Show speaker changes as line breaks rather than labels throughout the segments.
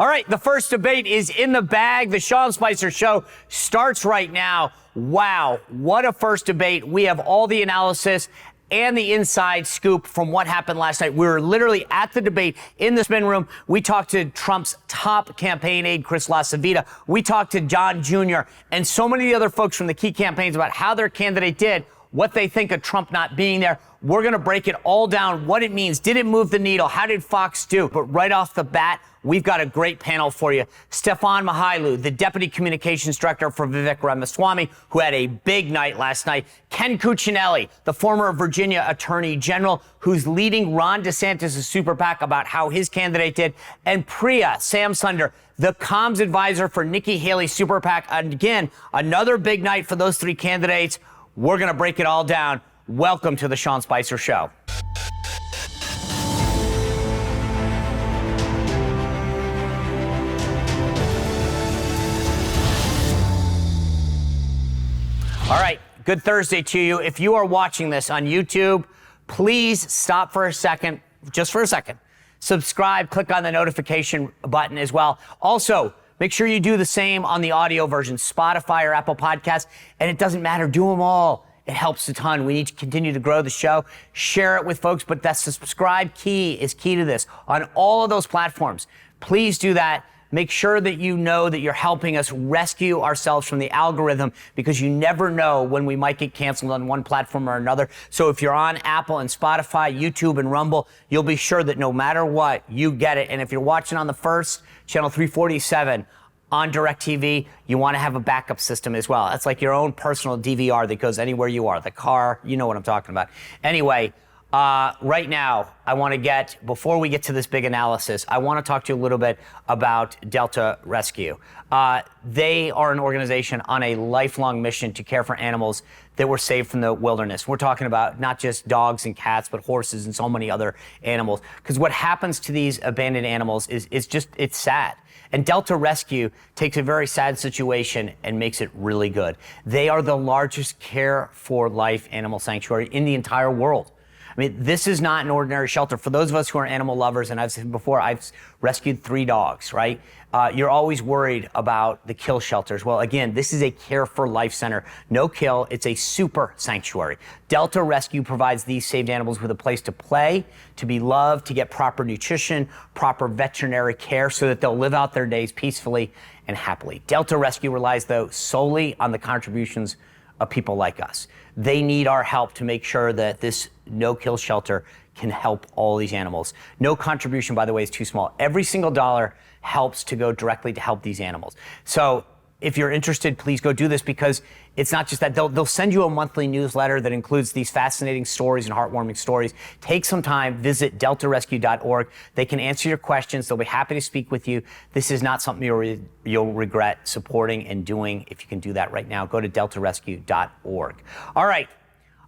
All right, the first debate is in the bag. The Sean Spicer Show starts right now. Wow, what a first debate. We have all the analysis and the inside scoop from what happened last night. We were literally at the debate in the spin room. We talked to Trump's top campaign aide, Chris LaCivita. We talked to John Jr. and so many other folks from the key campaigns about how their candidate did, what they think of Trump not being there. We're going to break it all down, what it means. Did it move the needle? How did Fox do? But right off the bat, we've got a great panel for you. Stefan Mihailu, the Deputy Communications Director for Vivek Ramaswamy, who had a big night last night. Ken Cuccinelli, the former Virginia Attorney General, who's leading Ron DeSantis' super PAC about how his candidate did. And Priya Samsunder, the comms advisor for Nikki Haley's super PAC. And again, another big night for those three candidates. We're going to break it all down. Welcome to the Sean Spicer Show. All right, good Thursday to you. If you are watching this on YouTube, please stop for a second, just for a second. Subscribe, click on the notification button as well. Also, make sure you do the same on the audio version, Spotify or Apple Podcasts, and it doesn't matter, do them all. It helps a ton. We need to continue to grow the show. Share it with folks, but that's the subscribe key is key to this on all of those platforms. Please do that. Make sure that you know that you're helping us rescue ourselves from the algorithm because you never know when we might get canceled on one platform or another. So if you're on Apple and Spotify, YouTube and Rumble, you'll be sure that no matter what, you get it. And if you're watching on the first, channel 347, on DirecTV, you want to have a backup system as well. That's like your own personal DVR that goes anywhere you are. The car, you know what I'm talking about. Anyway, right now, I want to before we get to this big analysis, I want to talk to you a little bit about Delta Rescue. They are an organization on a lifelong mission to care for animals that were saved from the wilderness. We're talking about not just dogs and cats, but horses and so many other animals. Because what happens to these abandoned animals is it's sad. And Delta Rescue takes a very sad situation and makes it really good. They are the largest care for life animal sanctuary in the entire world. I mean, this is not an ordinary shelter. For those of us who are animal lovers, and I've said before, I've rescued 3 dogs, right? You're always worried about the kill shelters. Well, again, this is a care for life center. No kill. It's a super sanctuary. Delta Rescue provides these saved animals with a place to play, to be loved, to get proper nutrition, proper veterinary care so that they'll live out their days peacefully and happily. Delta Rescue relies, though, solely on the contributions of people like us. They need our help to make sure that this no-kill shelter can help all these animals. No contribution, by the way, is too small. Every single dollar helps to go directly to help these animals. So if you're interested, please go do this because it's not just that. They'll send you a monthly newsletter that includes these fascinating stories and heartwarming stories. Take some time, visit deltarescue.org. They can answer your questions. They'll be happy to speak with you. This is not something you'll regret supporting and doing. If you can do that right now, go to deltarescue.org. All right,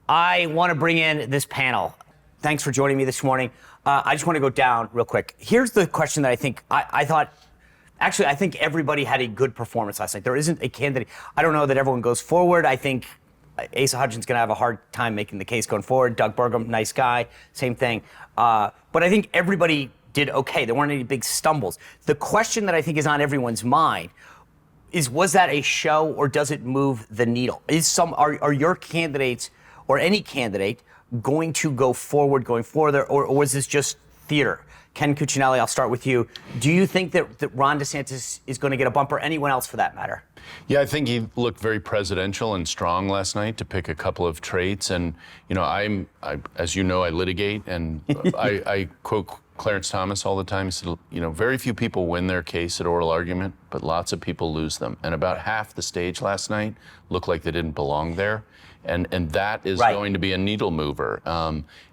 I want to bring in this panel. Thanks for joining me this morning. I just want to go down real quick. Here's the question that I think I thought. Actually, I think everybody had a good performance last night. There isn't a candidate. I don't know that everyone goes forward. I think Asa Hutchinson's going to have a hard time making the case going forward. Doug Burgum, nice guy, same thing. But I think everybody did okay. There weren't any big stumbles. The question that I think is on everyone's mind is, was that a show or does it move the needle? Are your candidates or any candidate going to go forward, going further, or was this just theater? Ken Cuccinelli, I'll start with you. Do you think that Ron DeSantis is going to get a bump, or anyone else for that matter?
Yeah, I think he looked very presidential and strong last night, to pick a couple of traits. And, you know, as you know, I litigate, and I quote Clarence Thomas all the time. He said, you know, very few people win their case at oral argument, but lots of people lose them. And about half the stage last night looked like they didn't belong there. And that is right. Going to be a needle mover.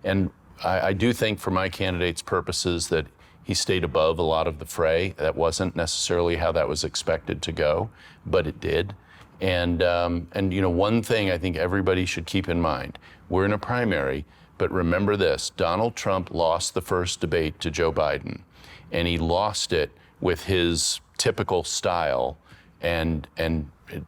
And I do think, for my candidate's purposes, that he stayed above a lot of the fray. That wasn't necessarily how that was expected to go, but it did. And you know, one thing I think everybody should keep in mind: we're in a primary, but remember this: Donald Trump lost the first debate to Joe Biden, and he lost it with his typical style. And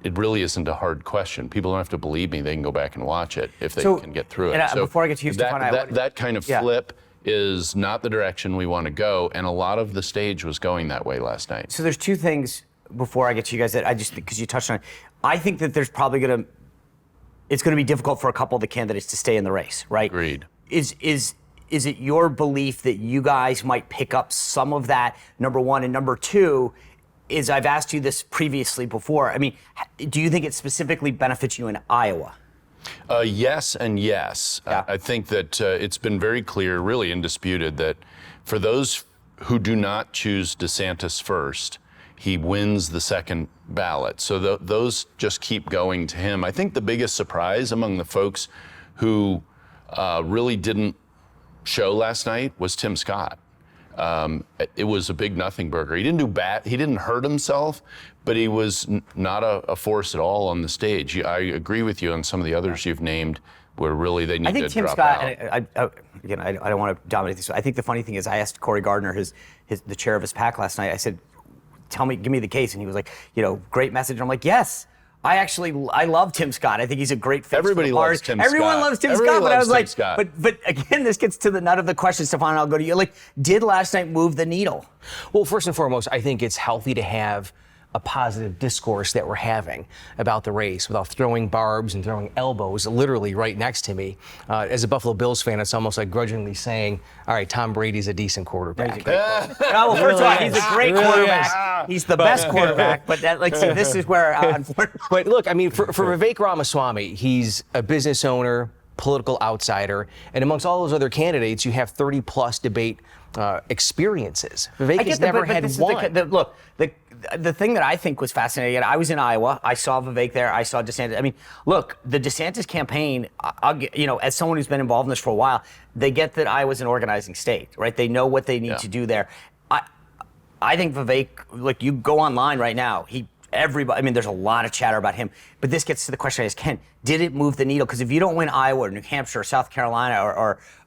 it really isn't a hard question. People don't have to believe me. They can go back and watch it if they can get through it.
So before I get to you, Stefan,
that kind of flip is not the direction we want to go. And a lot of the stage was going that way last night.
So there's two things before I get to you guys that I just, because you touched on it. I think that there's probably it's going to be difficult for a couple of the candidates to stay in the race, right?
Agreed.
Is it your belief that you guys might pick up some of that, number one? And number two, is I've asked you this previously before. I mean, do you think it specifically benefits you in Iowa?
Yes and yes.
Yeah.
I think that it's been very clear, really undisputed, that for those who do not choose DeSantis first, he wins the second ballot. So those just keep going to him. I think the biggest surprise among the folks who really didn't show last night was Tim Scott. It was a big nothing burger. He didn't do bad. He didn't hurt himself, but he was not a force at all on the stage. I agree with you on some of the others you've named where really they need to drop out.
I think Tim Scott, again, I don't want to dominate this. I think the funny thing is I asked Cory Gardner, the chair of his PAC last night, I said, give me the case. And he was like, great message. And I'm like, yes. I love Tim Scott. I think he's a great fit.
Everybody loves Tim Scott.
Everyone loves Tim Scott, but I was like, but again, this gets to the nut of the question, Stefan, and I'll go to you. Like, did last night move the needle?
Well, first and foremost, I think it's healthy to have a positive discourse that we're having about the race without throwing barbs and throwing elbows literally right next to me. As a Buffalo Bills fan, it's almost like grudgingly saying, all right, Tom Brady's a decent quarterback.
Well, first of all, he's a great quarterback. He's the best quarterback, but this is where, unfortunately.
But look, I mean, for Vivek Ramaswamy, he's a business owner, political outsider, and amongst all those other candidates, you have 30-plus debate experiences. Vivek has never had one.
The thing that I think was fascinating, I was in Iowa. I saw Vivek there. I saw DeSantis. I mean, look, the DeSantis campaign, as someone who's been involved in this for a while, they get that Iowa's an organizing state, right? They know what they need to do there. I think Vivek, you go online right now, there's a lot of chatter about him, but this gets to the question I asked Ken, did it move the needle? Because if you don't win Iowa or New Hampshire or South Carolina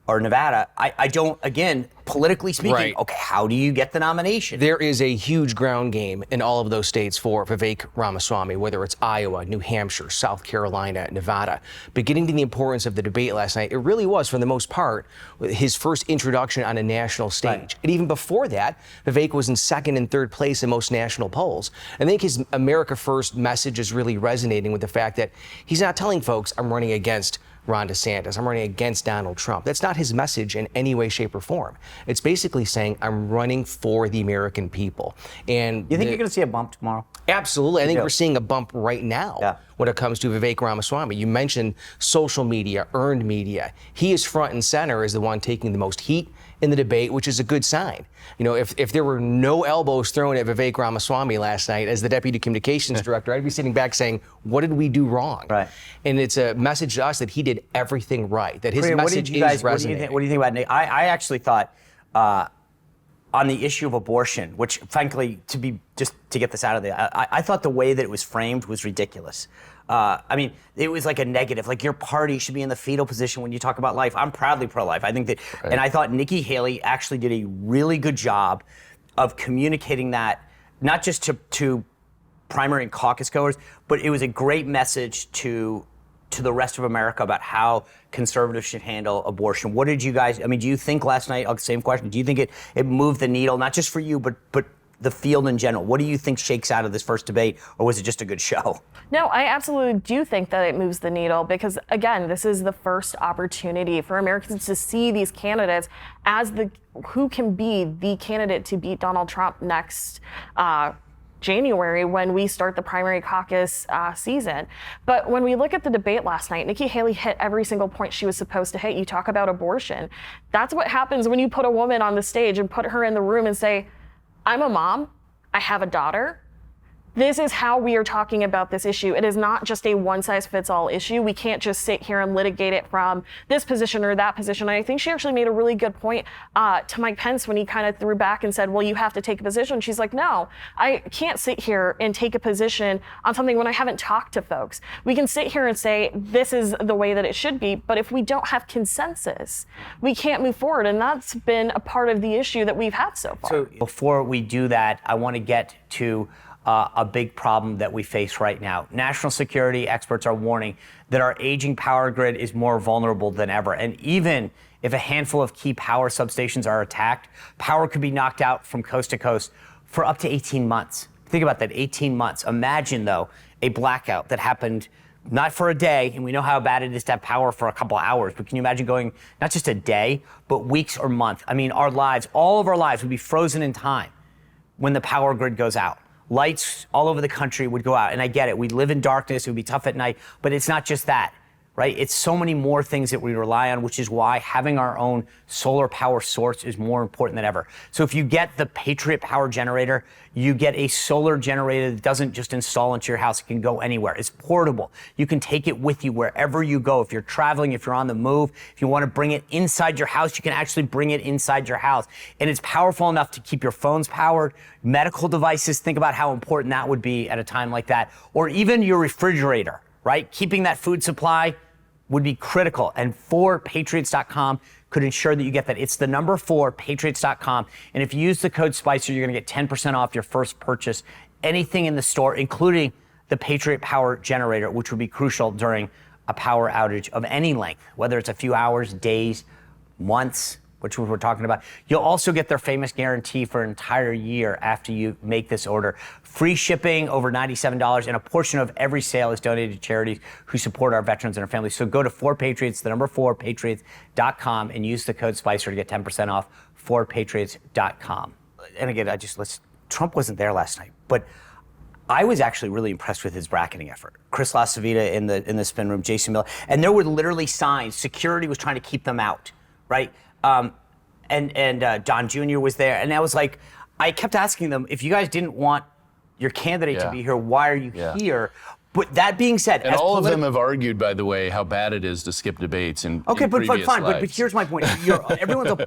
or Nevada, I don't, again, politically speaking, okay, how do you get the nomination?
There is a huge ground game in all of those states for Vivek Ramaswamy, whether it's Iowa, New Hampshire, South Carolina, Nevada. But getting to the importance of the debate last night, it really was, for the most part, his first introduction on a national stage. Right. And even before that, Vivek was in second and third place in most national polls. I think his America First message is really resonating with the fact that he's not telling folks, I'm running against Ron DeSantis, I'm running against Donald Trump. That's not his message in any way, shape, or form. It's basically saying, I'm running for the American people. And
you think you're going to see a bump tomorrow?
Absolutely. I think we're seeing a bump right now when it comes to Vivek Ramaswamy. You mentioned social media, earned media. He is front and center as the one taking the most heat in the debate, which is a good sign. If there were no elbows thrown at Vivek Ramaswamy last night as the deputy communications director, I'd be sitting back saying, what did we do wrong? Right. And it's a message to us that he did everything right, that his message is resonating.
What do you think about Nick? I actually thought on the issue of abortion, which frankly, to get this out of there, I thought the way that it was framed was ridiculous. It was like a negative, like your party should be in the fetal position when you talk about life. I'm proudly pro-life. I think that, and I thought Nikki Haley actually did a really good job of communicating that, not just to primary and caucus goers, but it was a great message to the rest of America about how conservatives should handle abortion. What did you guys, do you think last night, same question, do you think it moved the needle, not just for you, but the field in general? What do you think shakes out of this first debate, or was it just a good show?
No, I absolutely do think that it moves the needle because, again, this is the first opportunity for Americans to see these candidates as who can be the candidate to beat Donald Trump next January when we start the primary caucus season. But when we look at the debate last night, Nikki Haley hit every single point she was supposed to hit. You talk about abortion. That's what happens when you put a woman on the stage and put her in the room and say, I'm a mom, I have a daughter. This is how we are talking about this issue. It is not just a one-size-fits-all issue. We can't just sit here and litigate it from this position or that position. And I think she actually made a really good point to Mike Pence when he kind of threw back and said, well, you have to take a position. She's like, no, I can't sit here and take a position on something when I haven't talked to folks. We can sit here and say, this is the way that it should be. But if we don't have consensus, we can't move forward. And that's been a part of the issue that we've had so far.
So before we do that, I want to get to a big problem that we face right now. National security experts are warning that our aging power grid is more vulnerable than ever. And even if a handful of key power substations are attacked, power could be knocked out from coast to coast for up to 18 months. Think about that, 18 months. Imagine, though, a blackout that happened not for a day, and we know how bad it is to have power for a couple hours, but can you imagine going not just a day, but weeks or months? I mean, our lives, all of our lives would be frozen in time when the power grid goes out. Lights all over the country would go out, and I get it. We live in darkness, it would be tough at night, but it's not just that, right? It's so many more things that we rely on, which is why having our own solar power source is more important than ever. So if you get the Patriot Power Generator, you get a solar generator that doesn't just install into your house. It can go anywhere. It's portable. You can take it with you wherever you go. If you're traveling, if you're on the move, if you want to bring it inside your house, you can actually bring it inside your house. And it's powerful enough to keep your phones powered, medical devices. Think about how important that would be at a time like that. Or even your refrigerator, right? Keeping that food supply would be critical. And 4patriots.com could ensure that you get that. It's the number 4patriots.com. And if you use the code SPICER, you're going to get 10% off your first purchase, anything in the store, including the Patriot Power Generator, which would be crucial during a power outage of any length, whether it's a few hours, days, months, which we're talking about. You'll also get their famous guarantee for an entire year after you make this order. Free shipping over $97, and a portion of every sale is donated to charities who support our veterans and our families. So go to 4Patriots, the number 4Patriots.com, and use the code SPICER to get 10% off 4Patriots.com. And again, Trump wasn't there last night, but I was actually really impressed with his bracketing effort. Chris LaCivita in the spin room, Jason Miller, and there were literally signs. Security was trying to keep them out, right? And Don Jr. was there, and I was like, I kept asking them, if you guys didn't want your candidate to be here, why are you here? But that being said,
and all of them have argued, by the way, how bad it is to skip debates in
but
previous
fine.
lives.
But here's my point: everyone's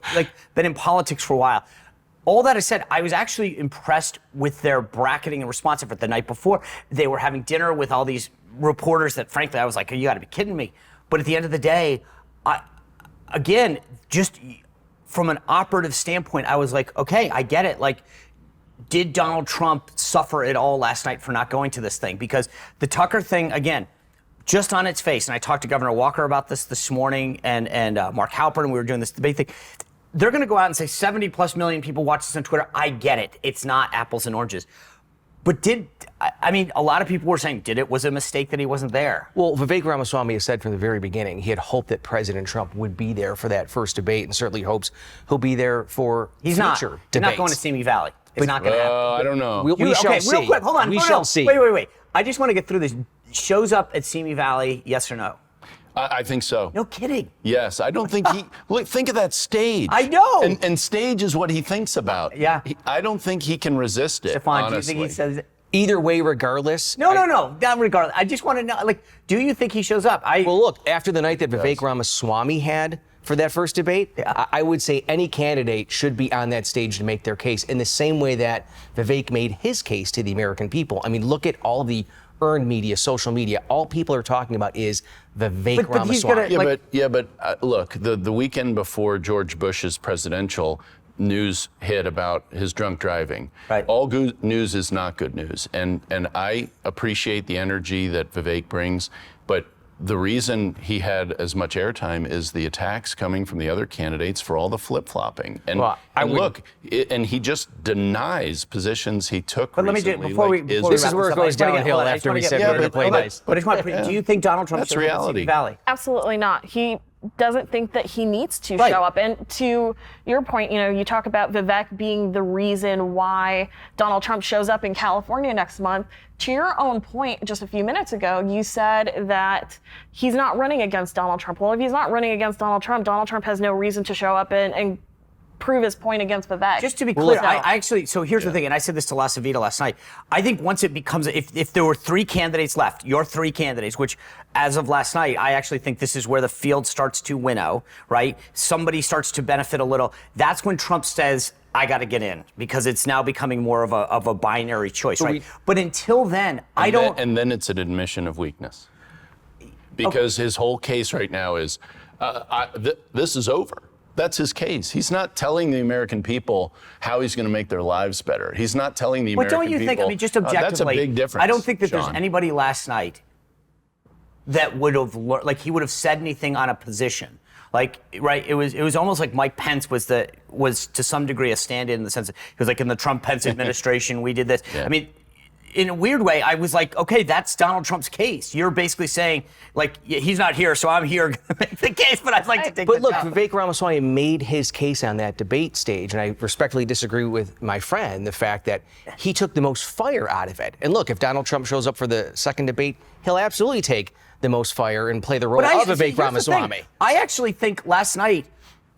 been in politics for a while. All that I said, I was actually impressed with their bracketing and response effort the night before. They were having dinner with all these reporters that, frankly, I was like, you got to be kidding me. But at the end of the day, again, just from an operative standpoint, I was like, okay, I get it. Like, did Donald Trump suffer at all last night for not going to this thing? Because the Tucker thing, again, just on its face, and I talked to Governor Walker about this morning, and Mark Halpern, and we were doing this debate thing. They're going to go out and say 70+ million people watch this on Twitter. I get it. It's not apples and oranges. But a lot of people were saying, was it a mistake that he wasn't there?
Well, Vivek Ramaswamy has said from the very beginning he had hoped that President Trump would be there for that first debate, and certainly hopes he'll be there for future debates.
He's not going to Simi Valley. It's not going to happen.
I don't know.
We shall see.
Real quick, hold on.
We shall see.
Wait. I just want to get through this. Shows up at Simi Valley, yes or no?
I think so.
No kidding.
Yes, I don't think look, think of that stage.
I know.
And stage is what he thinks about.
Yeah.
I don't think he can resist it,
Stefan,
honestly.
do you think he says it?
Either way, regardless.
No, not regardless. I just want to know, do you think he shows up?
Well, look, after the night that Vivek Ramaswamy had for that first debate, I would say any candidate should be on that stage to make their case in the same way that Vivek made his case to the American people. I mean, look at all the earned media, social media. All people are talking about is Vivek Ramaswamy.
Look, the weekend before George Bush's presidential, news hit about his drunk driving.
Right.
All good news is not good news. And I appreciate the energy that Vivek brings, but the reason he had as much airtime is the attacks coming from the other candidates for all the flip-flopping. And, and he just denies positions he took recently.
This is where it goes downhill after we said we're going to play nice.
But do you think Donald Trump
That's reality.
Valley?
Absolutely not. He doesn't think that he needs to show up. And to your point, you talk about Vivek being the reason why Donald Trump shows up in California next month. To your own point, just a few minutes ago, you said that he's not running against Donald Trump. Well, if he's not running against Donald Trump has no reason to show up and prove his point against Vivek.
Just to be clear, so here's the thing, and I said this to LaCivita last night. I think once it becomes, if there were 3 candidates left, your 3 candidates, which as of last night, I actually think this is where the field starts to winnow, right? Somebody starts to benefit a little. That's when Trump says, I got to get in, because it's now becoming more of a binary choice, right? But until then,
And then it's an admission of weakness. Because his whole case right now is, this is over. That's his case. He's not telling the American people how he's going to make their lives better. He's not telling the American people.
But don't you think, I mean, just objectively,
that's a big difference.
I don't think that there's
Sean.
anybody last night that would have, like, he would have said anything on a position. Like, right, it was almost like Mike Pence was to some degree a stand-in the sense that he was like, in the Trump-Pence administration, we did this.
Yeah.
I mean, in a weird way, I was like, okay, that's Donald Trump's case. You're basically saying, like, he's not here, so I'm here to make the case, but I'd like to take
But look,
out.
Vivek Ramaswamy made his case on that debate stage, and I respectfully disagree with my friend, the fact that he took the most fire out of it. And look, if Donald Trump shows up for the second debate, he'll absolutely take the most fire and play the role of Vivek Ramaswamy.
I actually think last night,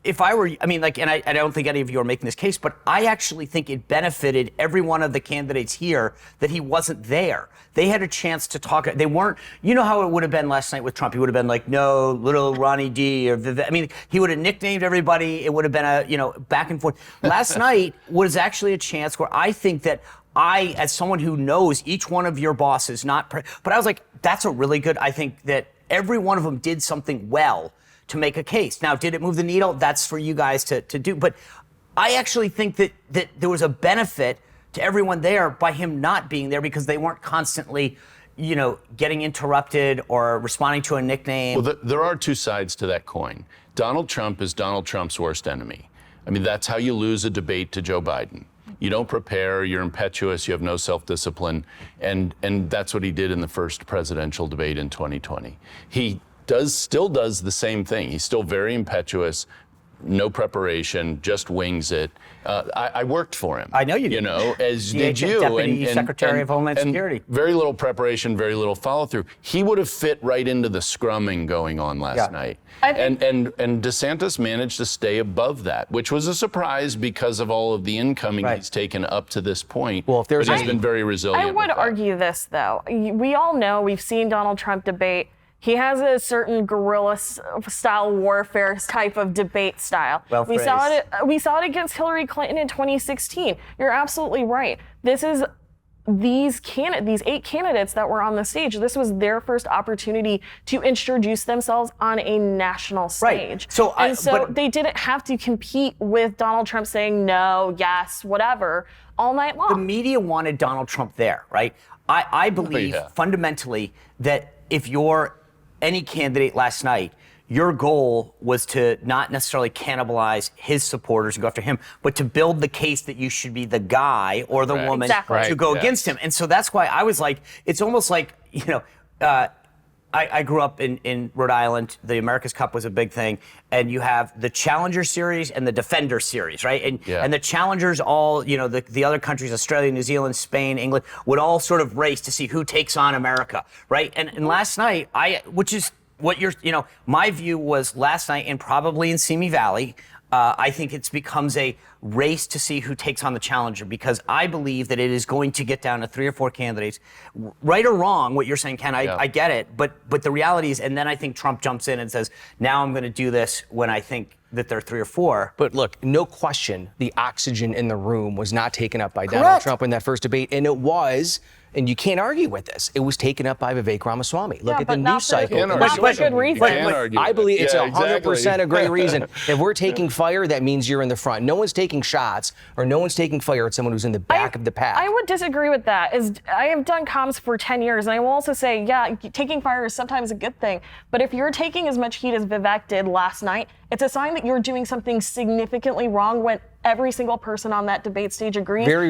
if I were, I mean, like, and I don't think any of you are making this case, but I actually think it benefited every one of the candidates here that he wasn't there. They had a chance to talk. They weren't, you know how it would have been last night with Trump. He would have been like, no, little Ronnie D or Vivek. I mean, he would have nicknamed everybody. It would have been a, back and forth. Last night was actually a chance where I think that I, as someone who knows each one of your bosses, but I was like, that's a really good, I think that every one of them did something well to make a case. Now, did it move the needle? That's for you guys to do. But I actually think that there was a benefit to everyone there by him not being there because they weren't constantly, getting interrupted or responding to a nickname.
Well, there are two sides to that coin. Donald Trump is Donald Trump's worst enemy. I mean, that's how you lose a debate to Joe Biden. You don't prepare, you're impetuous, you have no self-discipline, and that's what he did in the first presidential debate in 2020. He still does the same thing. He's still very impetuous, no preparation, just wings it. I worked for him.
I know you did.
As did you.
Deputy Secretary of Homeland Security.
Very little preparation, very little follow-through. He would have fit right into the scrumming going on last night. And DeSantis managed to stay above that, which was a surprise because of all of the incoming he's taken up to this point.
Well, if
he's been very resilient.
I would argue this, though. We all know, we've seen Donald Trump debate. He has a certain guerrilla-style warfare type of debate style. We saw it against Hillary Clinton in 2016. You're absolutely right. This is these 8 candidates that were on the stage. This was their first opportunity to introduce themselves on a national stage.
Right.
So they didn't have to compete with Donald Trump saying no, yes, whatever, all night long.
The media wanted Donald Trump there, right? I believe fundamentally that if you're any candidate last night, your goal was to not necessarily cannibalize his supporters and go after him, but to build the case that you should be the guy or the woman to go against him. And so that's why I was like, it's almost like, I grew up in Rhode Island. The America's Cup was a big thing. And you have the Challenger Series and the Defender Series, right? And the Challengers all, the other countries, Australia, New Zealand, Spain, England, would all sort of race to see who takes on America, right? And last night, which is what my view was last night and probably in Simi Valley, I think it becomes a race to see who takes on the challenger because I believe that it is going to get down to 3 or 4 candidates. Right or wrong, what you're saying, Ken, I get it. But the reality is, and then I think Trump jumps in and says, now I'm going to do this when I think that there are 3 or 4.
But look, no question, the oxygen in the room was not taken up by Donald Trump in that first debate. And it was, and you can't argue with this, it was taken up by Vivek Ramaswamy. Look at the news cycle.
Not for good reason.
I believe it's 100% a great reason. If we're taking fire, that means you're in the front. No one's taking shots or no one's taking fire at someone who's in the back of the pack.
I would disagree with that. I have done comms for 10 years, and I will also say, taking fire is sometimes a good thing. But if you're taking as much heat as Vivek did last night, it's a sign that you're doing something significantly wrong when every single person on that debate stage agrees that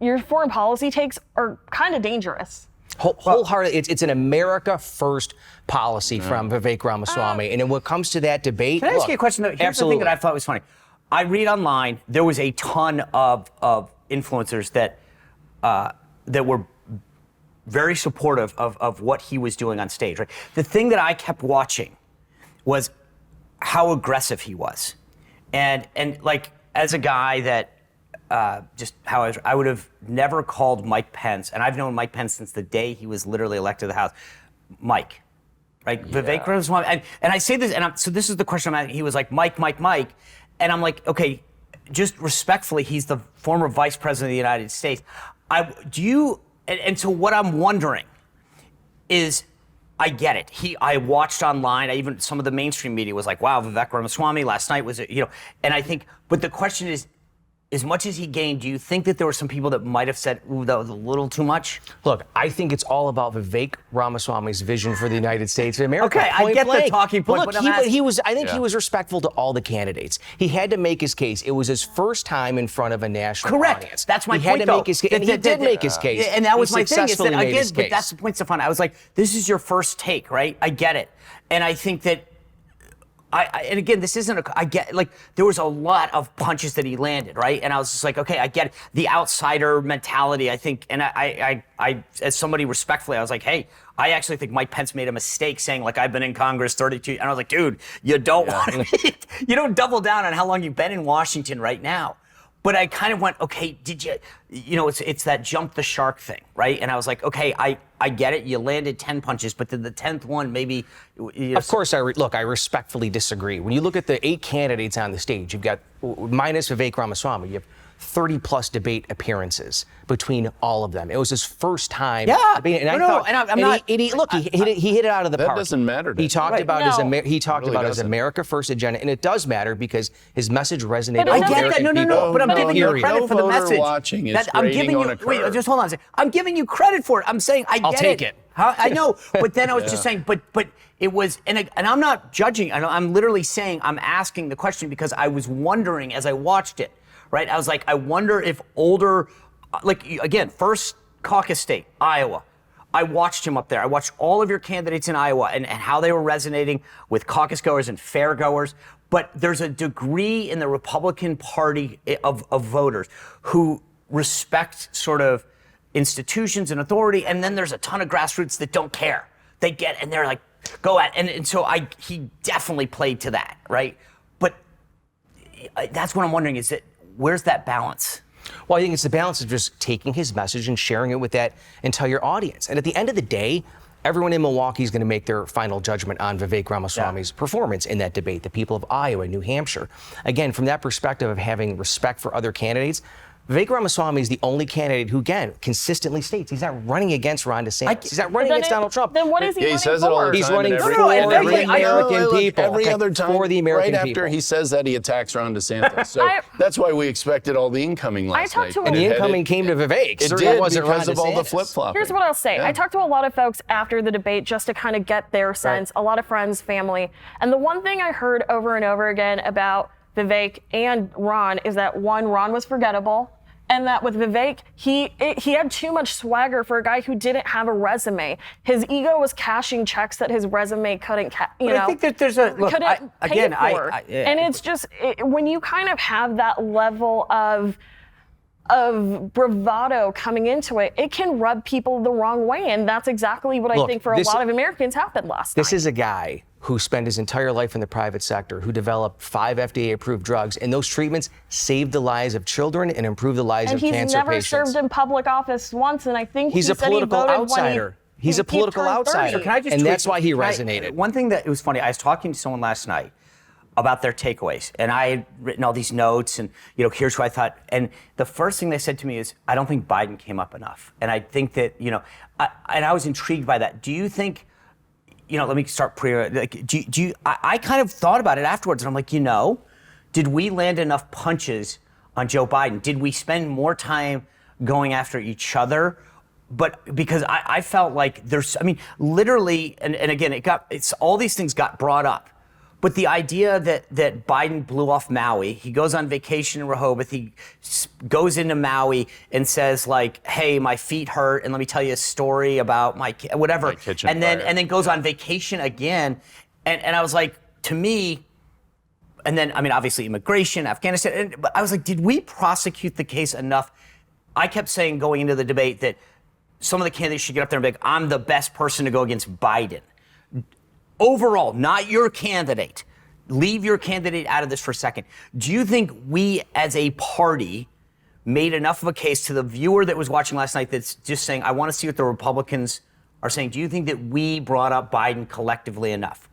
your foreign policy takes are kind of dangerous.
Wholeheartedly, it's an America First policy from Vivek Ramaswamy. And when it comes to that debate,
can I ask you a question? Though? Here's the thing that I thought was funny. I read online there was a ton of influencers that were very supportive of what he was doing on stage. Right? The thing that I kept watching was how aggressive he was, and like as a guy that. Just how I would have never called Mike Pence, and I've known Mike Pence since the day he was literally elected to the House. Mike, right? Yeah. Vivek Ramaswamy, and I say this, so this is the question I'm asking. He was like, Mike, and I'm like, okay, just respectfully, he's the former Vice President of the United States. So what I'm wondering is, I get it. I watched online. Even some of the mainstream media was like, "Wow, Vivek Ramaswamy last night was," And I think, but the question is, as much as he gained, do you think that there were some people that might have said, "Ooh, that was a little too much"?
Look, I think it's all about Vivek Ramaswamy's vision for the United States of America.
Okay, I get the talking point,
But look, he was respectful to all the candidates. He had to make his case. It was his first time in front of a national audience.
That's my
point.
He had
to
though.
make his case, and he did make his case.
And that was my thing. Is that,
made his
but
case.
that's the point, Stefan. I was like, this is your first take, right? I get it. And I think that and again, this isn't I get, like, there was a lot of punches that he landed, right? And I was just like, okay, I get it. The outsider mentality, I think, and I as somebody respectfully, I was like, hey, I actually think Mike Pence made a mistake saying, like, I've been in Congress 32, and I was like, dude, you don't want to, you don't double down on how long you've been in Washington right now. But I kind of went, okay, did you, it's that jump the shark thing, right? And I was like, okay, I get it. You landed 10 punches, but did the 10th one maybe?
Of course, I respectfully disagree. When you look at the 8 candidates on the stage, you've got, minus Vivek Ramaswamy, you have 30-plus debate appearances between all of them. It was his first time debating. He hit it out of the park.
That doesn't matter.
He talked about his America First agenda, and it does matter because his message resonated with American people.
No, but I'm giving you credit for the message.
Watching is grading on a curve.
Wait, just hold on a second. I'm giving you credit for it. I'm saying I get it.
I'll take it.
I know, but then I was just saying, but it was, and I'm not judging. I'm literally saying, I'm asking the question because I was wondering as I watched it. Right, I was like, I wonder if older, like, again, first caucus state, Iowa. I watched him up there. I watched all of your candidates in Iowa and how they were resonating with caucus goers and fair goers. But there's a degree in the Republican Party of voters who respect sort of institutions and authority, and then there's a ton of grassroots that don't care. They get, and they're like, go at, and so he definitely played to that, right? But that's what I'm wondering, is that, where's that balance?
Well, I think it's the balance of just taking his message and sharing it with that entire audience. And at the end of the day, everyone in Milwaukee is going to make their final judgment on Vivek Ramaswamy's performance in that debate, the people of Iowa, New Hampshire. Again, from that perspective of having respect for other candidates, Vivek Ramaswamy is the only candidate who, again, consistently states he's not running against Ron DeSantis. He's not running against Donald Trump.
Then what is he running
says it all
for?
the time.
He's running for
the
American people.
Every other time,
for the American
right
people.
after he says that, he attacks Ron DeSantis. So that's why we expected all the incoming last night.
And the incoming came to Vivek.
It did because of all the flip-flopping.
Here's what I'll say. I talked to a lot of folks after the debate just to kind of get their sense, a lot of friends, family. And the one thing I heard over and over again about Vivek and Ron is that, one, Ron was forgettable. And that with Vivek, he had too much swagger for a guy who didn't have a resume. His ego was cashing checks that his resume couldn't,
I think that there's a look.
And it's just when you kind of have that level of bravado coming into it, it can rub people the wrong way, and that's exactly what I think for a lot of Americans happened last night.
This is a guy who spent his entire life in the private sector, who developed 5 FDA-approved drugs, and those treatments saved the lives of children and improved the lives of cancer patients.
And he's never served in public office once, and I think
he's a political outsider. He's a political outsider, and that's why he resonated.
One thing that it was funny, I was talking to someone last night about their takeaways, and I had written all these notes, and here's what I thought. And the first thing they said to me is, I don't think Biden came up enough, and I think that and I was intrigued by that. Do you think? Let me start I kind of thought about it afterwards, and I'm like, did we land enough punches on Joe Biden? Did we spend more going after each other? But because I felt like literally, and again, all these things got brought up. But the idea that Biden blew off Maui, he goes on vacation in Rehoboth, he goes into Maui and says, like, hey, my feet hurt, and let me tell you a story about my kitchen and then goes on vacation again. And I was like, to me, and then, obviously immigration, Afghanistan, but I was like, did we prosecute the case enough? I kept saying going into the debate that some of the candidates should get up there and be like, I'm the best person to go against Biden. Overall, not your candidate. Leave your candidate out of this for a second. Do you think we as a party made enough of a case to the viewer that was watching last night that's just saying, I want to see what the Republicans are saying? Do you think that we brought up Biden collectively enough?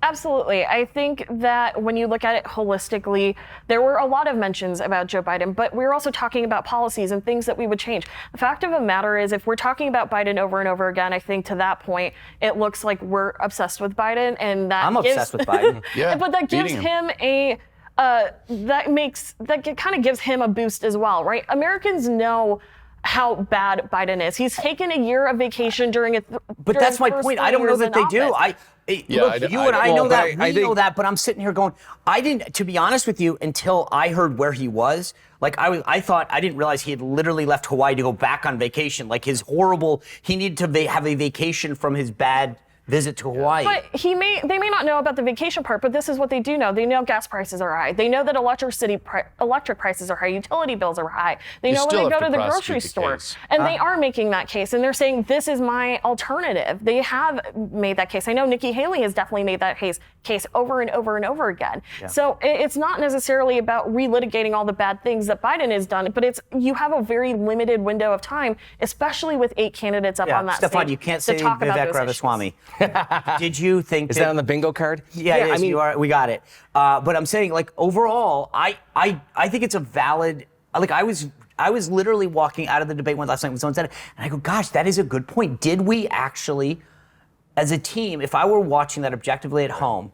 Absolutely. I think that when you look at it holistically, there were a lot of mentions about Joe Biden, but we're also talking about policies and things that we would change. The fact of the matter is, if we're talking about Biden over and over again, I think to that point, it looks like we're obsessed with Biden, and that
I'm obsessed with Biden.
Yeah,
but that gives him a that kind of gives him a boost as well, right? Americans know how bad Biden is. He's taken a year of vacation during it.
But that's my point. I don't know that they do. Look, you and I know that. We know that. But I'm sitting here going, I didn't. To be honest with you, until I heard where he was, like I thought, I didn't realize he had literally left Hawaii to go back on vacation. Like his horrible. He needed to have a vacation from his bad visit to Hawaii.
But they may not know about the vacation part, but this is what they do know. They know gas prices are high. They know that electric prices are high. Utility bills are high. They know when they go to the grocery store. And they are making that case. And they're saying, this is my alternative. They have made that case. I know Nikki Haley has definitely made that case over and over and over again. Yeah. So it's not necessarily about relitigating all the bad things that Biden has done, but you have a very limited window of time, especially with 8 candidates up on that
Stefan,
stage.
you can't say Vivek Ramaswamy. Did you think
is that on the bingo card?
Yeah, it is. I mean, we got it. But I'm saying, like, overall, I think it's a valid. Like, I was literally walking out of the debate last night when someone said it, and I go, gosh, that is a good point. Did we actually, as a team, if I were watching that objectively at home,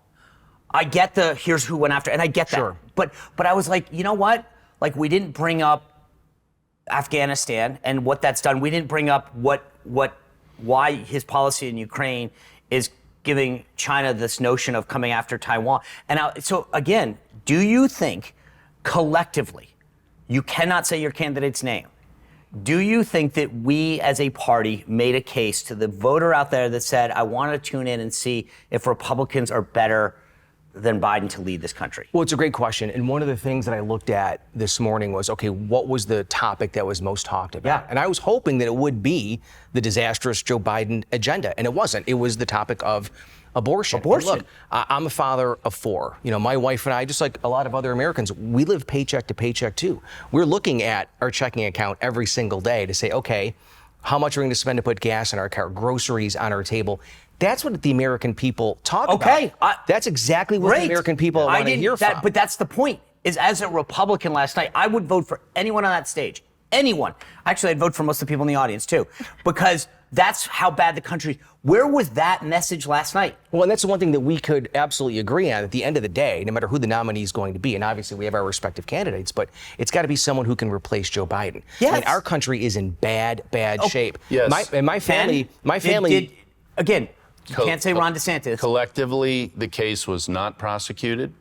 I get the here's who went after, and I get that.
Sure.
But I was like, you know what? Like, we didn't bring up Afghanistan and what that's done. We didn't bring up why his policy in Ukraine is giving China this notion of coming after Taiwan. And so again, do you think collectively, you cannot say your candidate's name, do you think that we as a party made a case to the voter out there that said, I want to tune in and see if Republicans are better than Biden to lead this country?
Well, it's a great question. And one of the things that I looked at this morning was, okay, what was the topic that was most talked about?
Yeah.
And I was hoping that it would be the disastrous Joe Biden agenda. And it wasn't. It was the topic of abortion. And look, I'm a father of 4. You know, my wife and I, just like a lot of other Americans, we live paycheck to paycheck too. We're looking at our checking account every single day to say, okay, how much are we going to spend to put gas in our car, groceries on our table? That's what the American people talk about. That's exactly what the American people want to hear from.
But that's the point, is as a Republican last night, I would vote for anyone on that stage. Anyone. Actually, I'd vote for most of the people in the audience, too. Because that's how bad the country is. Where was that message last night?
Well, and that's the one thing that we could absolutely agree on. At the end of the day, no matter who the nominee is going to be, and obviously we have our respective candidates, but it's got to be someone who can replace Joe Biden.
Yes.
I mean, our country is in bad shape.
Yes.
My family.
Again, you can't say Ron DeSantis.
Collectively, the case was not prosecuted.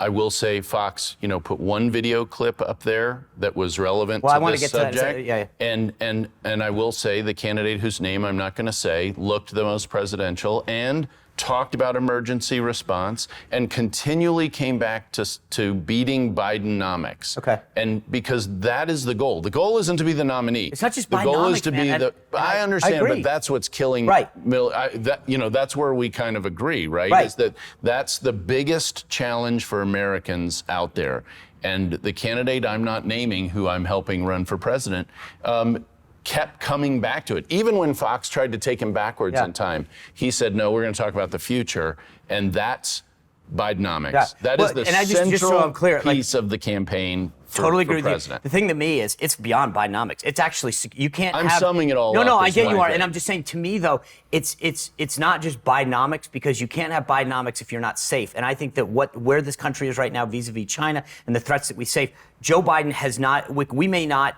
I will say Fox, put one video clip up there that was relevant to this subject. And I will say the candidate whose name I'm not going to say looked the most presidential and talked about emergency response and continually came back to beating Bidenomics.
Okay.
And because that is the goal. The goal isn't to be the nominee.
It's not just
the
Bidenomics,
goal is to
man.
be I understand, but that's what's killing.
Right.
That's where we kind of agree, right?
Right.
Is that's the biggest challenge for Americans out there. And the candidate I'm not naming, who I'm helping run for president, kept coming back to it. Even when Fox tried to take him backwards in time, he said, no, we're going to talk about the future. And that's Bidenomics. Yeah. That is the central piece of the campaign for president.
The thing to me is, it's beyond Bidenomics. It's actually, you can't
I'm summing it all up.
No, I get you are. And I'm just saying, to me, though, it's not just Bidenomics, because you can't have Bidenomics if you're not safe. And I think that where this country is right now vis-a-vis China and the threats that we face, Joe Biden has not, we may not,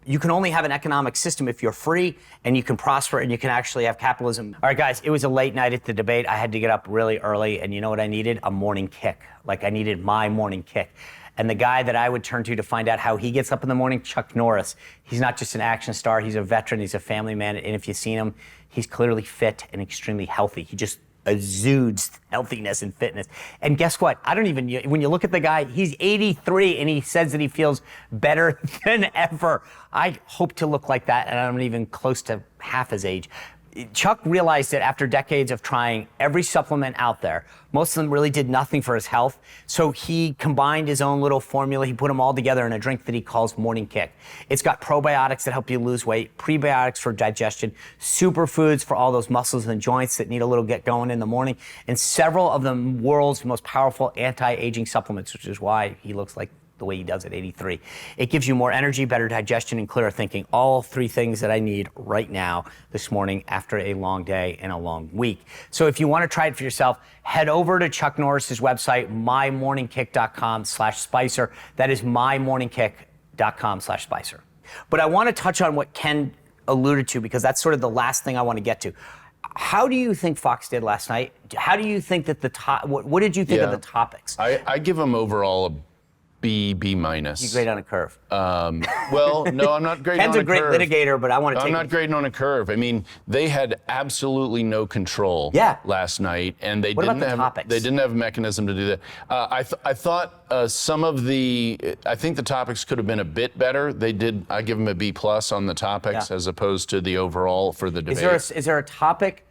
you can only have an economic system if you're free and you can prosper and you can actually have capitalism. All right, guys, it was a late night at the debate. I had to get up really early, and you know what I needed? A morning kick. Like, I needed my morning kick. And the guy that I would turn to find out how he gets up in the morning, Chuck Norris. He's not just an action star. He's a veteran. He's a family man. And if you've seen him, he's clearly fit and extremely healthy. He just exudes healthiness and fitness. And guess what? When you look at the guy, he's 83 and he says that he feels better than ever. I hope to look like that, and I'm not even close to half his age. Chuck realized that after decades of trying every supplement out there, most of them really did nothing for his health. So he combined his own little formula. He put them all together in a drink that he calls Morning Kick. It's got probiotics that help you lose weight, prebiotics for digestion, superfoods for all those muscles and joints that need a little get going in the morning, and several of the world's most powerful anti-aging supplements, which is why he looks like the way he does at 83. It gives you more energy, better digestion, and clearer thinking. All three things that I need right now this morning after a long day and a long week. So if you want to try it for yourself, head over to Chuck Norris's website, mymorningkick.com/Spicer. That is mymorningkick.com/Spicer. But I want to touch on what Ken alluded to, because that's sort of the last thing I want to get to. How do you think Fox did last night? How do you think that what did you think of the topics?
I give them overall a B minus.
You grade on a curve.
Well, no, I'm not grading on a curve.
Ken's a great litigator, but I want to take.
I'm not grading on a curve. I mean, they had absolutely no control last night, and they didn't have a mechanism to do that. I thought some of I think the topics could have been a bit better. They did. I give them a B plus on the topics as opposed to the overall for the debate.
Is there a topic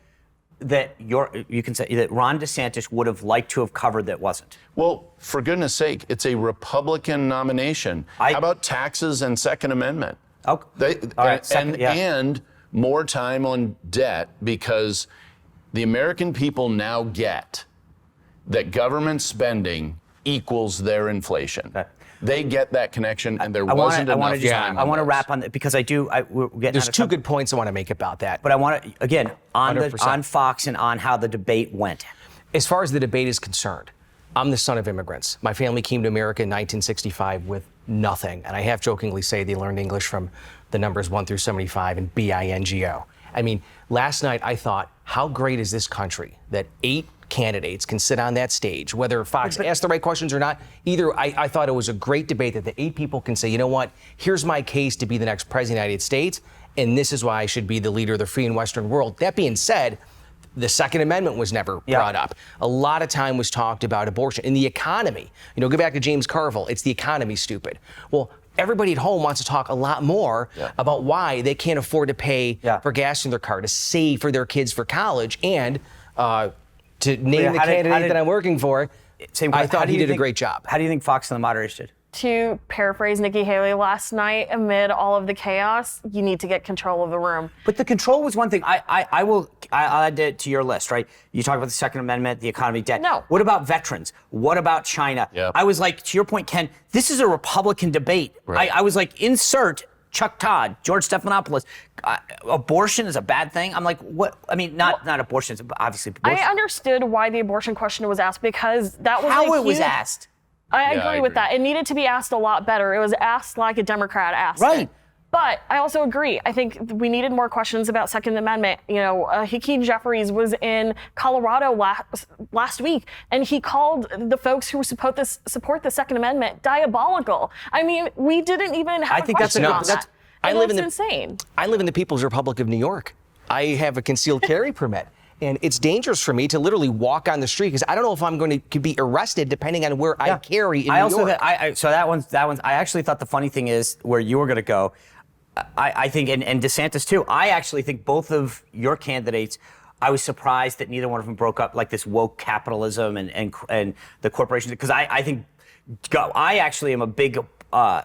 that you can say that Ron DeSantis would have liked to have covered that wasn't?
Well, for goodness sake, it's a Republican nomination. How about taxes and Second Amendment? And more time on debt, because the American people now get that government spending equals their inflation. Okay. They get that connection, and there wasn't enough time.
I want to wrap on that, because we're getting.
There's two good points I want to make about that.
But I want to, again, on Fox and on how the debate went.
As far as the debate is concerned, I'm the son of immigrants. My family came to America in 1965 with nothing. And I half jokingly say they learned English from the numbers 1 through 75 and bingo. I mean, last night I thought, how great is this country that 8 candidates can sit on that stage, whether Fox asked the right questions or not. I thought it was a great debate that the 8 people can say, you know what, here's my case to be the next president of the United States, and this is why I should be the leader of the free and Western world. That being said, the Second Amendment was never brought up. A lot of time was talked about abortion and the economy. Go back to James Carville, it's the economy, stupid. Well, everybody at home wants to talk a lot more about why they can't afford to pay for gas in their car, to save for their kids for college, and to name the candidate that I'm working for. I thought he did a great job.
How do you think Fox and the moderators did?
To paraphrase Nikki Haley last night, amid all of the chaos, you need to get control of the room.
But the control was one thing. I'll add it to your list, right? You talk about the Second Amendment, the economy, debt.
No.
What about veterans? What about China?
Yep.
I was like, to your point, Ken, this is a Republican debate.
Right.
I was like, insert Chuck Todd, George Stephanopoulos. Abortion is a bad thing. I'm like, what? I mean, not abortion, it's obviously abortion.
I understood why the abortion question was asked, because that was
how it was asked.
I agree with that. It needed to be asked a lot better. It was asked like a Democrat asked it. But I also agree. I think we needed more questions about Second Amendment. Hakeem Jeffries was in Colorado last week, and he called the folks who support the Second Amendment diabolical. I mean, we didn't even have a question on that. That's insane.
I live in the People's Republic of New York. I have a concealed carry permit. And it's dangerous for me to literally walk on the street, because I don't know if I'm going to be arrested depending on where I carry in New York.
So that one's. I actually thought the funny thing is where you were going to go. I think, and DeSantis too. I actually think both of your candidates. I was surprised that neither one of them broke up like this woke capitalism and the corporations, because I think I actually am a big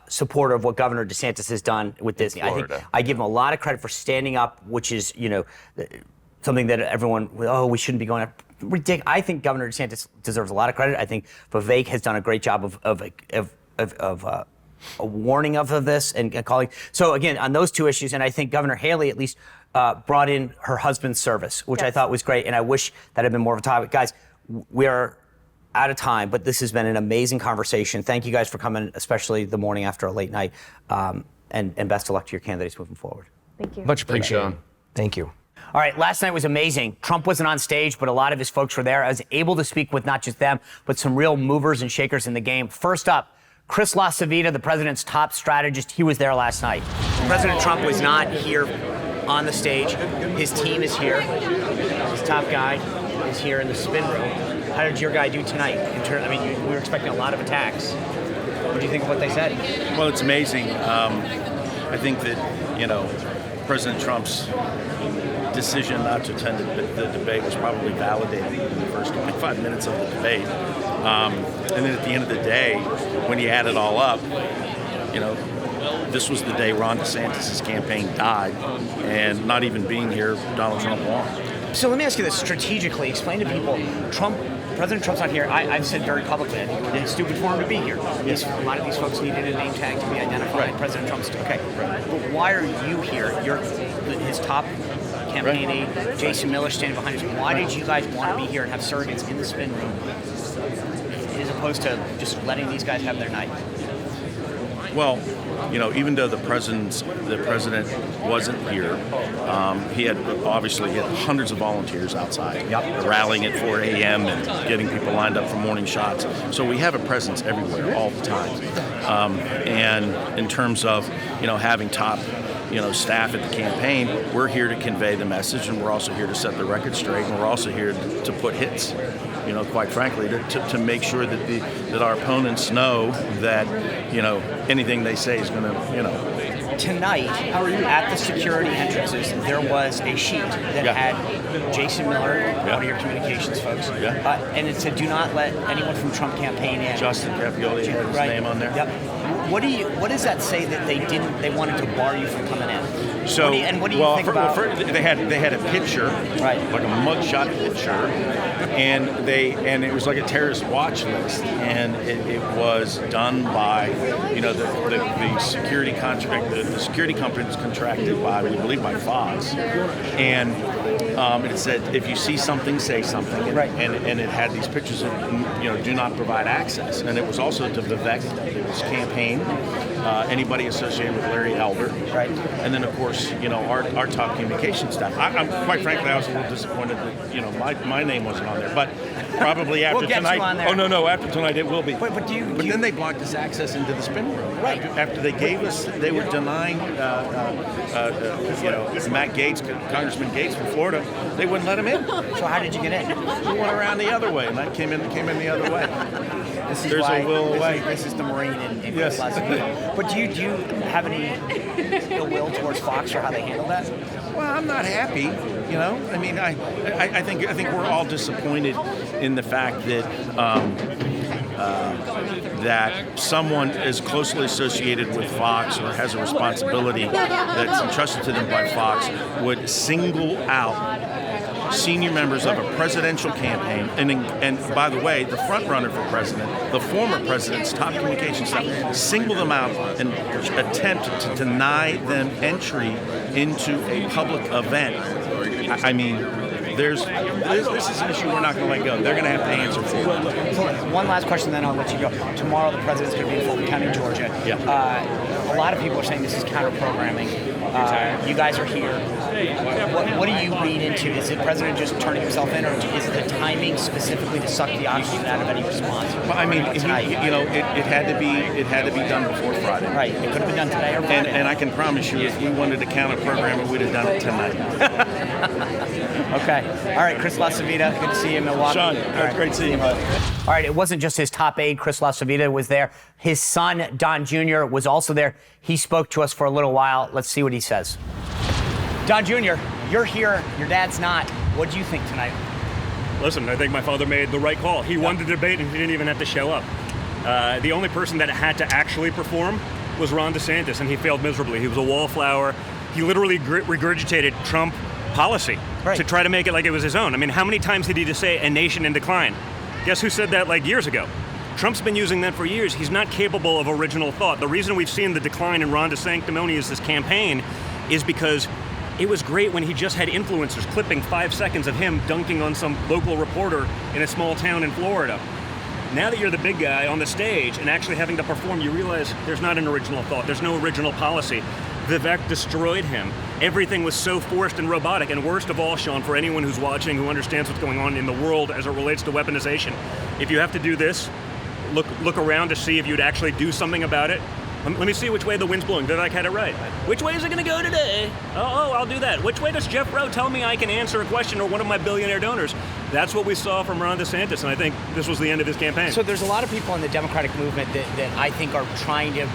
supporter of what Governor DeSantis has done with Disney. I think I give him a lot of credit for standing up, which is something that everyone, we shouldn't be going after. Ridiculous. I think Governor DeSantis deserves a lot of credit. I think Vivek has done a great job of a warning of this and calling. So again, on those two issues, and I think Governor Haley at least brought in her husband's service, which I thought was great, and I wish that had been more of a topic. Guys, we are out of time, but this has been an amazing conversation. Thank you guys for coming, especially the morning after a late night, and best of luck to your candidates moving forward.
Thank you.
Much appreciated.
Thanks, Sean.
Thank you.
All right, last night was amazing. Trump wasn't on stage, but a lot of his folks were there. I was able to speak with not just them, but some real movers and shakers in the game. First up, Chris LaCivita, the president's top strategist. He was there last night. President Trump was not here on the stage. His team is here. His top guy is here in the spin room. How did your guy do tonight? We were expecting a lot of attacks. What do you think of what they said?
Well, it's amazing. I think that, President Trump's decision not to attend the debate was probably validated in the first 25 minutes of the debate. And then at the end of the day, when you add it all up, this was the day Ron DeSantis' campaign died, and not even being here, Donald Trump won.
So let me ask you this strategically. Explain to people, President Trump's not here. I've said very publicly, I think it's stupid for him to be here. Yes, a lot of these folks needed a name tag to be identified. Right. President Trump's okay. Right. But why are you here? You're his top campaign aide, Jason Miller, standing behind us. Why did you guys want to be here and have surrogates in the spin room, as opposed to just letting these guys have their night?
Well, even though the president wasn't here, he had hundreds of volunteers outside, rallying at 4 a.m. and getting people lined up for morning shots. So we have a presence everywhere, all the time. And in terms of, having top, staff at the campaign, we're here to convey the message, and we're also here to set the record straight, and we're also here to put hits. Quite frankly, to make sure that our opponents know that, anything they say is going to,
Tonight, at the security entrances, there was a sheet that had Jason Miller, one of your communications folks, and it said, "Do not let anyone from Trump campaign in."
Justin Capioli had his name on there.
Yep. What does that say that they wanted to bar you from coming in?
So,
what do you think about?
They had a picture,
right,
like a mugshot picture, and it was like a terrorist watch list, and it was done by, the security contract, the security company was contracted by, we believe, by Fox, and it said, if you see something, say something, and,
right,
and it had these pictures of, do not provide access, and it was also to Vivek campaign, anybody associated with Larry Elder,
right,
and then of course, our top communication staff. I'm quite frankly, I was a little disappointed that my name wasn't on there, but probably after
we'll get
tonight.
You on there.
Oh no, after tonight it will be.
But
then they blocked us access into the spin room.
Right.
After they gave us, they were denying, Matt Gaetz, Congressman Gaetz from Florida. They wouldn't let him in.
So how did you get in?
We went around the other way, and that came in the other way.
There's a will away. This is the Marine in
yes.
But do you have any ill will towards Fox or how they handle that?
Well, I'm not happy. I mean, I think we're all disappointed in the fact that that someone is closely associated with Fox or has a responsibility that's entrusted to them by Fox would single out senior members of a presidential campaign, and by the way, the front runner for president, the former president's top communication staff, single them out and attempt to deny them entry into a public event. I mean, this is an issue we're not going to let go. They're going to have to answer for it.
One last question, then I'll let you go. Tomorrow, the president's going to be in Fulton County, Georgia.
Yeah.
A lot of people are saying this is counter-programming. You guys are here. What do you read into? Is the president just turning himself in, or is the timing specifically to suck the oxygen out of any response?
Well, I mean, it had to be done before Friday.
Right. It could have been done today or Friday.
And I can promise you, if we wanted to counter-program it, we'd have done it tonight.
Okay. All right, Chris LaCivita, good to see you in Milwaukee.
Sean, great seeing you.
All right, it wasn't just his top aide, Chris LaCivita, was there. His son, Don Jr., was also there. He spoke to us for a little while. Let's see what he says. Don Jr., you're here. Your dad's not. What do you think tonight?
Listen, I think my father made the right call. He won the debate and he didn't even have to show up. The only person that had to actually perform was Ron DeSantis, and he failed miserably. He was a wallflower. He literally regurgitated Trump policy to try to make it like it was his own. I mean, how many times did he just say a nation in decline? Guess who said that like years ago? Trump's been using that for years. He's not capable of original thought. The reason we've seen the decline in Ron DeSantis' this campaign is because it was great when he just had influencers clipping 5 seconds of him dunking on some local reporter in a small town in Florida. Now that you're the big guy on the stage and actually having to perform, you realize there's not an original thought. There's no original policy. Vivek destroyed him. Everything was so forced and robotic. And worst of all, Sean, for anyone who's watching who understands what's going on in the world as it relates to weaponization, if you have to do this, look around to see if you'd actually do something about it. Let me see which way the wind's blowing. Vivek had it right. Which way is it going to go today? Oh, I'll do that. Which way does Jeff Rowe tell me I can answer a question, or one of my billionaire donors? That's what we saw from Ron DeSantis, and I think this was the end of his campaign.
So there's a lot of people in the Democratic movement that I think are trying to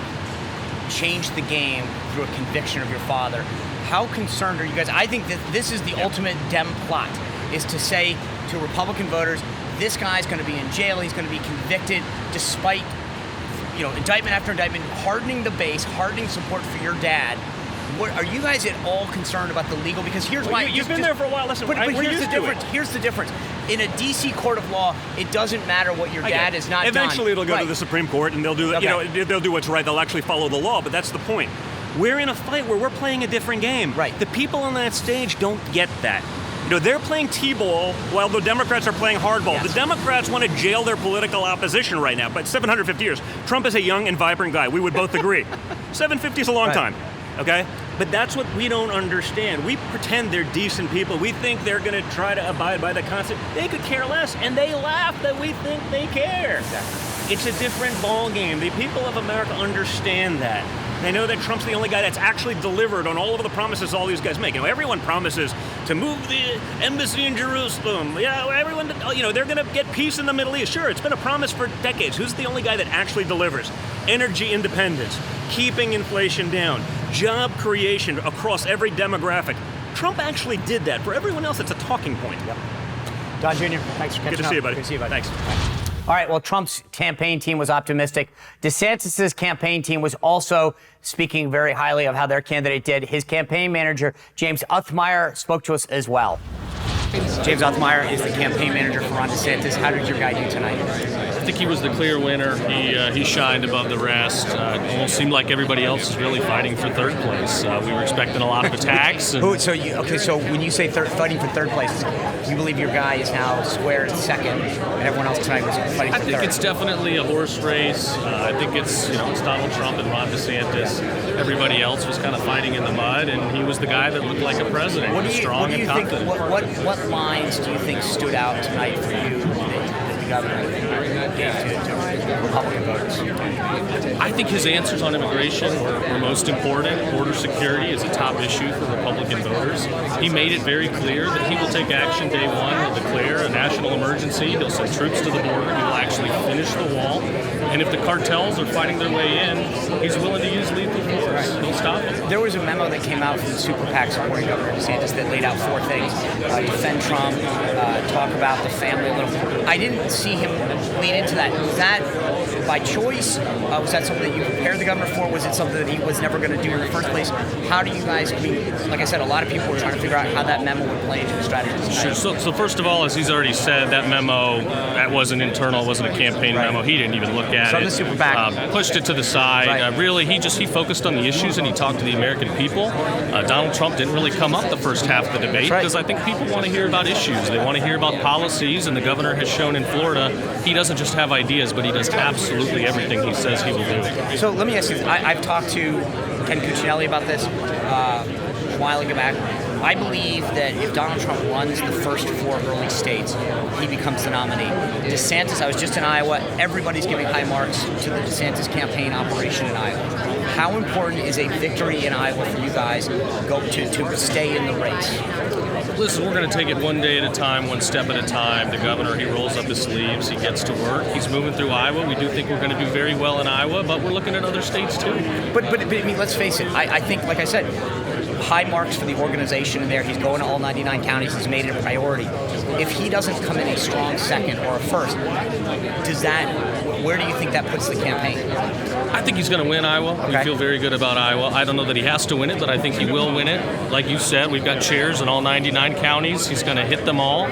changed the game through a conviction of your father. How concerned are you guys? I think that this is the ultimate Dem plot, is to say to Republican voters, this guy's going to be in jail, he's going to be convicted despite, indictment after indictment, hardening the base, hardening support for your dad. Are you guys at all concerned about the legal? Because here's why.
You've been there for a while. Listen,
but
we're
here's
used
the difference.
to it.
Here's the difference. In a D.C. court of law, it doesn't matter what your dad has not done.
Eventually, it'll go to the Supreme Court, and they'll do they'll do what's right. They'll actually follow the law. But that's the point. We're in a fight where we're playing a different game.
Right.
The people on that stage don't get that. They're playing T-ball while the Democrats are playing hardball.
Yes.
The Democrats want to jail their political opposition right now. But 750 years. Trump is a young and vibrant guy. We would both agree. 750 is a long time. Okay? But that's what we don't understand. We pretend they're decent people. We think they're going to try to abide by the Constitution. They could care less, and they laugh that we think they care.
Exactly.
It's a different ball game. The people of America understand that. They know that Trump's the only guy that's actually delivered on all of the promises all these guys make. Everyone promises to move the embassy in Jerusalem. Everyone, they're going to get peace in the Middle East. Sure, it's been a promise for decades. Who's the only guy that actually delivers? Energy independence, keeping inflation down, job creation across every demographic. Trump actually did that. For everyone else, it's a talking point.
Yep. Don Jr., thanks for catching up.
Good to see you, buddy.
Good to see you, buddy.
Thanks.
All right, well, Trump's campaign team was optimistic. DeSantis' campaign team was also speaking very highly of how their candidate did. His campaign manager, James Uthmeyer, spoke to us as well. James Uthmeyer is the campaign manager for Ron DeSantis. How did your guy do tonight?
I think he was the clear winner. He shined above the rest. It almost seemed like everybody else was really fighting for third place. We were expecting a lot of attacks. And
So when you say fighting for third place, you believe your guy is now square at second, and everyone else tonight was fighting for third?
I think it's definitely a horse race. I think it's Donald Trump and Ron DeSantis. Everybody else was kind of fighting in the mud, and he was the guy that looked like a president. Strong and confident.
What lines do you think stood out tonight for you that the governor gave to Republican voters?
I think his answers on immigration were most important. Border security is a top issue for Republican voters. He made it very clear that he will take action day one. He'll declare a national emergency. He'll send troops to the border. He will actually finish the wall. And if the cartels are fighting their way in, he's willing to use lethal force. He'll stop them.
There was a memo that came out from the super PAC supporting Governor DeSantis that laid out 4 things. Defend Trump, talk about the family a little. I didn't see him lean into that. Was that by choice? Was that something that you prepared the governor for? Was it something that he was never going to do in the first place? How do you guys, like I said, a lot of people were trying to figure out how that memo would play into the strategy.
Sure. So first of all, as he's already said, that memo, that wasn't internal, wasn't a campaign memo. He didn't even look at it.
The super PAC.
Pushed it to the side.
Right.
Really, he focused on the issues and he talked to the American people. Donald Trump didn't really come up the first half of the debate because I think people want to hear about issues. They want to hear about policies, and the governor has shown in Florida he doesn't just have ideas, but he does absolutely everything he says he will do.
So let me ask you this. I've talked to Ken Cuccinelli about this a while ago back. I believe that if Donald Trump runs the first 4 early states, he becomes the nominee. DeSantis, I was just in Iowa. Everybody's giving high marks to the DeSantis campaign operation in Iowa. How important is a victory in Iowa for you guys to stay in the race?
Listen, we're going to take it one day at a time, one step at a time. The governor, he rolls up his sleeves, he gets to work. He's moving through Iowa. We do think we're going to do very well in Iowa, but we're looking at other states too.
But I mean, let's face it. I think, like I said, high marks for the organization in there. He's going to all 99 counties. He's made it a priority. If he doesn't come in a strong second or a first, where do you think that puts the campaign?
I think he's going to win Iowa.
Okay.
We feel very good about Iowa. I don't know that he has to win it, but I think he will win it. Like you said, we've got chairs in all 99 counties. He's going to hit them all.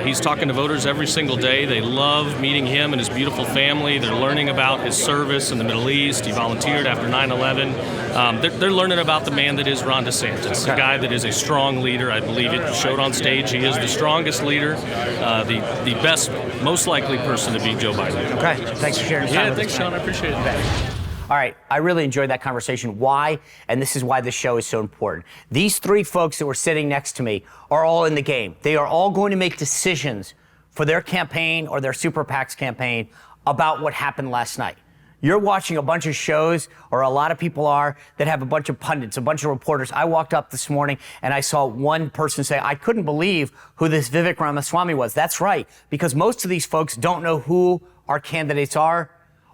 He's talking to voters every single day. They love meeting him and his beautiful family. They're learning about his service in the Middle East. He volunteered after 9/11. They're learning about the man that is Ron DeSantis, a guy that is a strong leader. I believe it showed on stage. He is the strongest leader, the best, most likely person to beat Joe Biden.
Okay, thanks for sharing.
Yeah, thanks, Sean. I appreciate it.
All right, I really enjoyed that conversation. Why? And this is why this show is so important. These 3 folks that were sitting next to me are all in the game. They are all going to make decisions for their campaign or their Super PAC's campaign about what happened last night. You're watching a bunch of shows, or a lot of people are, that have a bunch of pundits, a bunch of reporters. I walked up this morning and I saw one person say, I couldn't believe who this Vivek Ramaswamy was. That's right, because most of these folks don't know who our candidates are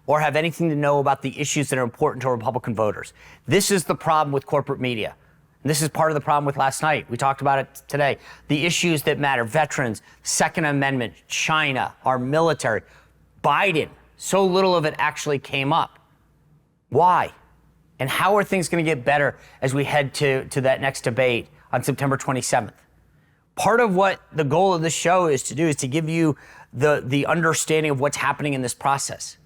or have anything to know about the issues that are important to Republican voters. This is the problem with corporate media. And this is part of the problem with last night. We talked about it today. The issues that matter, veterans, Second Amendment, China, our military, Biden, so little of it actually came up. Why? And how are things going to get better as we head to that next debate on September 27th? Part of what the goal of this show is to do is to give you the understanding of what's happening in this process.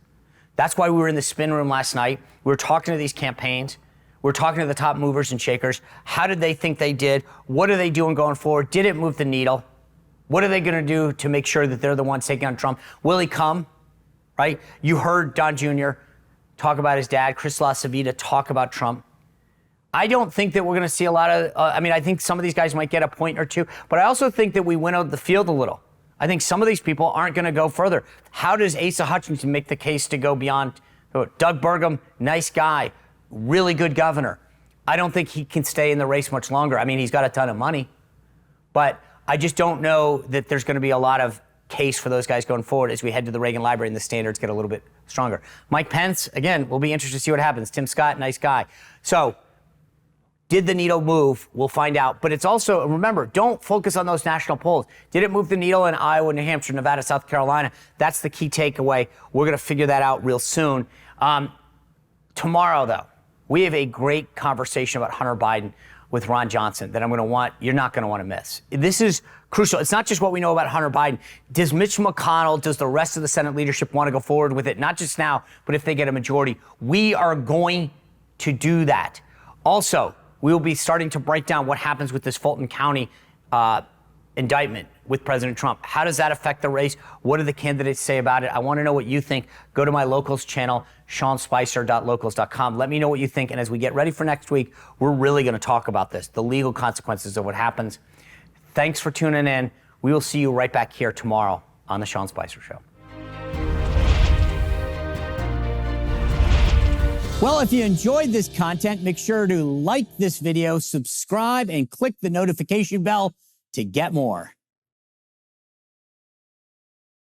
That's why we were in the spin room last night. We were talking to these campaigns. We were talking to the top movers and shakers. How did they think they did? What are they doing going forward? Did it move the needle? What are they going to do to make sure that they're the ones taking on Trump? Will he come? Right? You heard Don Jr. talk about his dad, Chris LaCivita talk about Trump. I don't think that we're going to see a lot of, I think some of these guys might get a point or two, but I also think that we winnowed the field a little. I think some of these people aren't going to go further. How does Asa Hutchinson make the case to go beyond? Doug Burgum, nice guy, really good governor. I don't think he can stay in the race much longer. I mean, he's got a ton of money, but I just don't know that there's going to be a lot of case for those guys going forward as we head to the Reagan Library and the standards get a little bit stronger. Mike Pence, again, we'll be interested to see what happens. Tim Scott, nice guy. So, did the needle move? We'll find out. But it's also, remember, don't focus on those national polls. Did it move the needle in Iowa, New Hampshire, Nevada, South Carolina? That's the key takeaway. We're going to figure that out real soon. Tomorrow, though, we have a great conversation about Hunter Biden with Ron Johnson that you're not going to want to miss. This is crucial. It's not just what we know about Hunter Biden. Does Mitch McConnell, does the rest of the Senate leadership want to go forward with it? Not just now, but if they get a majority. We are going to do that. Also, we will be starting to break down what happens with this Fulton County indictment with President Trump. How does that affect the race? What do the candidates say about it? I want to know what you think. Go to my Locals channel, SeanSpicer.locals.com. Let me know what you think. And as we get ready for next week, we're really going to talk about this, the legal consequences of what happens. Thanks for tuning in. We will see you right back here tomorrow on The Sean Spicer Show.
Well, if you enjoyed this content, make sure to like this video, subscribe, and click the notification bell to get more.